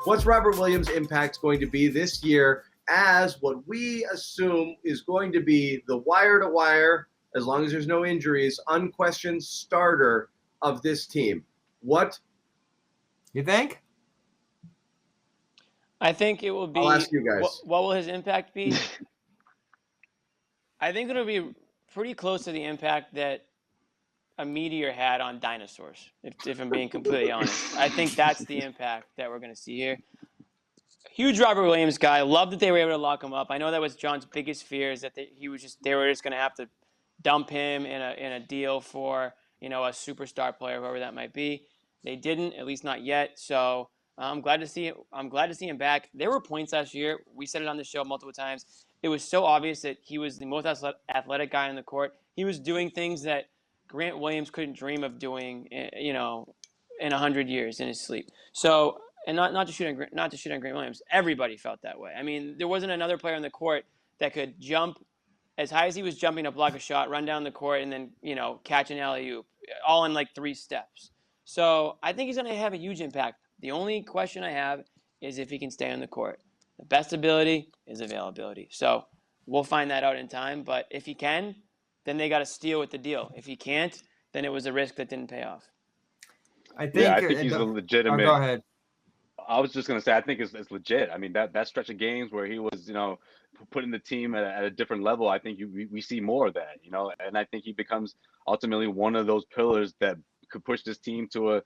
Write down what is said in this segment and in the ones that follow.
What's Robert Williams' impact going to be this year as what we assume is going to be the wire-to-wire, as long as there's no injuries, unquestioned starter of this team? What you think? I think it will be. I'll ask you guys. What will his impact be? I think it'll be pretty close to the impact that a meteor had on dinosaurs, if I'm being completely honest. I think that's the impact that we're going to see here. Huge Robert Williams guy. Love that they were able to lock him up. I know that was John's biggest fear, is that they were just going to have to dump him in a deal for, a superstar player, whoever that might be. They didn't, at least not yet. So I'm glad to see it. I'm glad to see him back. There were points last year. We said it on the show multiple times. It was so obvious that he was the most athletic guy on the court. He was doing things that Grant Williams couldn't dream of doing, in 100 years in his sleep. So, and not to shoot on Grant Williams. Everybody felt that way. I mean, there wasn't another player on the court that could jump as high as he was jumping to block a shot, run down the court, and then catch an alley-oop, all in like 3 steps. So I think he's going to have a huge impact. The only question I have is if he can stay on the court. The best ability is availability. So we'll find that out in time. But if he can, then they got to steal with the deal. If he can't, then it was a risk that didn't pay off. I think he's a legitimate. Go ahead. I was just going to say, I think it's legit. I mean, that stretch of games where he was, putting the team at a different level, I think we see more of that, and I think he becomes ultimately one of those pillars that could push this team to a,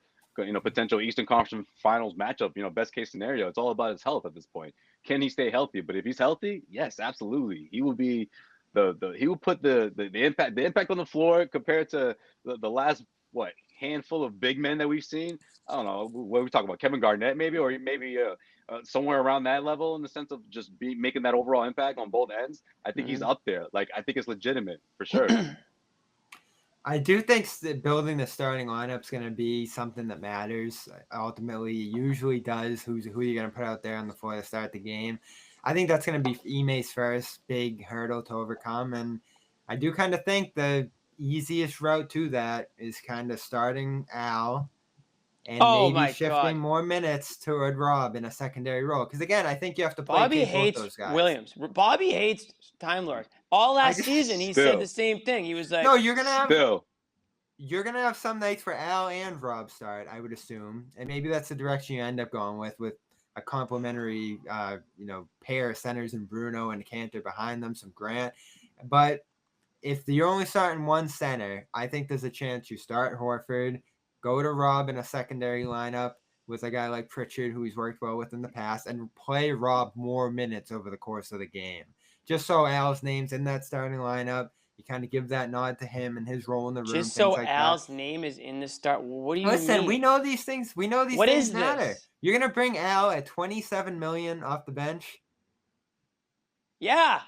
potential Eastern Conference Finals matchup, best case scenario. It's all about his health at this point. Can he stay healthy? But if he's healthy, yes, absolutely. He will be he will put the impact on the floor compared to the last, handful of big men that we've seen. I don't know what we talk about, Kevin Garnett maybe, or maybe somewhere around that level in the sense of just making that overall impact on both ends. I think he's up there. Like, I think it's legitimate for sure. I do think that building the starting lineup is going to be something that matters. Ultimately, it usually does. Who you're going to put out there on the floor to start the game. I think that's going to be Ime's first big hurdle to overcome. And I do kind of think the easiest route to that is kind of starting Al and maybe shifting more minutes toward Rob in a secondary role. Because, again, I think you have to play both those guys. Williams. Bobby hates Time Lord. All last season, he said the same thing. He was like, "No, you're gonna have some nights where Al and Rob start, I would assume, and maybe that's the direction you end up going with a complementary, pair of centers and Bruno and Cantor behind them, some Grant. But if you're only starting one center, I think there's a chance you start Horford, go to Rob in a secondary lineup with a guy like Pritchard, who he's worked well with in the past, and play Rob more minutes over the course of the game." Just so Al's name's in that starting lineup, you kind of give that nod to him and his role in the room. Just so Al's name is in the start. What do you mean? Listen, we know these things. We know these things matter. This? You're gonna bring Al at $27 million off the bench? Yeah,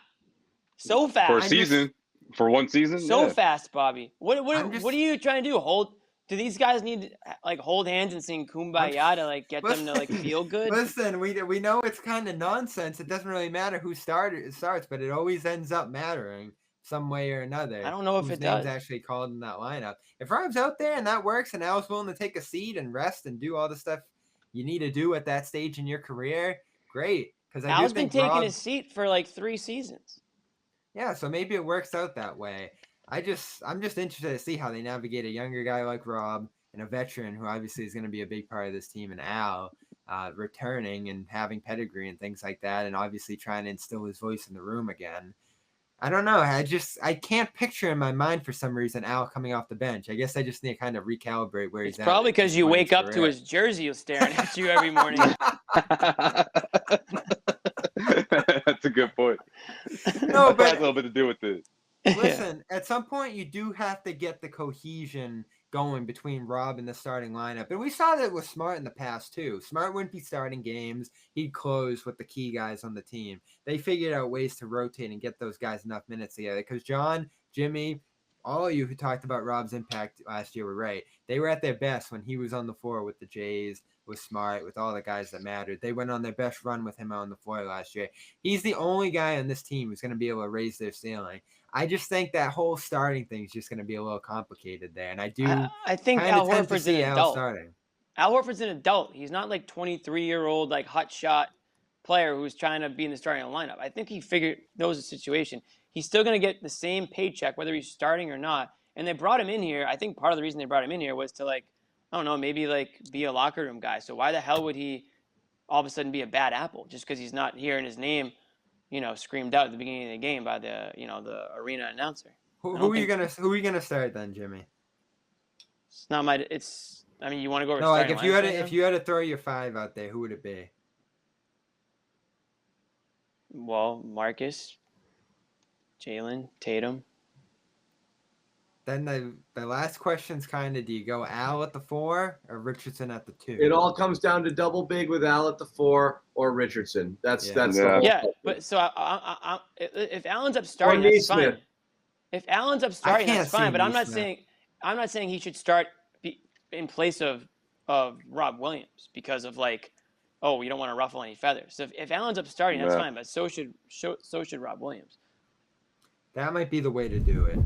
so fast for a season. For one season, so fast, Bobby. What are you trying to do? Do these guys need to hold hands and sing Kumbaya to get them to feel good? Listen, we know it's kind of nonsense. It doesn't really matter who starts, but it always ends up mattering some way or another. I don't know if it does. Actually called in that lineup. If Rob's out there and that works, and Al's willing to take a seat and rest and do all the stuff you need to do at that stage in your career, great. Because Al's been taking his seat for 3 seasons. Yeah, so maybe it works out that way. I'm just interested to see how they navigate a younger guy like Rob and a veteran who obviously is going to be a big part of this team, and Al returning and having pedigree and things like that, and obviously trying to instill his voice in the room again. I don't know. I can't picture in my mind for some reason Al coming off the bench. I guess I just need to kind of recalibrate where he's at. It's probably because you wake up to his jersey staring at you every morning. That's a good point. No, but has a little bit to do with it. Listen, at some point you do have to get the cohesion going between Rob and the starting lineup. And we saw that with Smart in the past too. Smart wouldn't be starting games. He'd close with the key guys on the team. They figured out ways to rotate and get those guys enough minutes together. Because John, Jimmy, all of you who talked about Rob's impact last year were right. They were at their best when he was on the floor with the Jays, with Smart, with all the guys that mattered. They went on their best run with him on the floor last year. He's the only guy on this team who's going to be able to raise their ceiling. I just think that whole starting thing is just going to be a little complicated there. And I think Al Horford's an adult. Starting. Al Horford's an adult. He's not like 23-year-old like hot shot player who's trying to be in the starting lineup. I think he knows the situation. He's still going to get the same paycheck whether he's starting or not. And they brought him in here. I think part of the reason they brought him in here was to like, I don't know, maybe like be a locker room guy. So why the hell would he all of a sudden be a bad apple just because he's not hearing his name, screamed out at the beginning of the game by the arena announcer? Who are you gonna start then, Jimmy? It's not my. It's. I mean, you want to go over. No, like if you had to throw your 5 out there, who would it be? Well, Marcus, Jalen, Tatum. Then the last question's kind of, do you go Al at the 4 or Richardson at the 2? It all comes down to double big with Al at the 4 or Richardson. That's the whole but so if Allen's up starting, that's fine. If Allen's up starting, that's fine. But I'm not saying he should start in place of Rob Williams because of like, oh, you don't want to ruffle any feathers. So if Allen's up starting, that's fine. But so should Rob Williams. That might be the way to do it.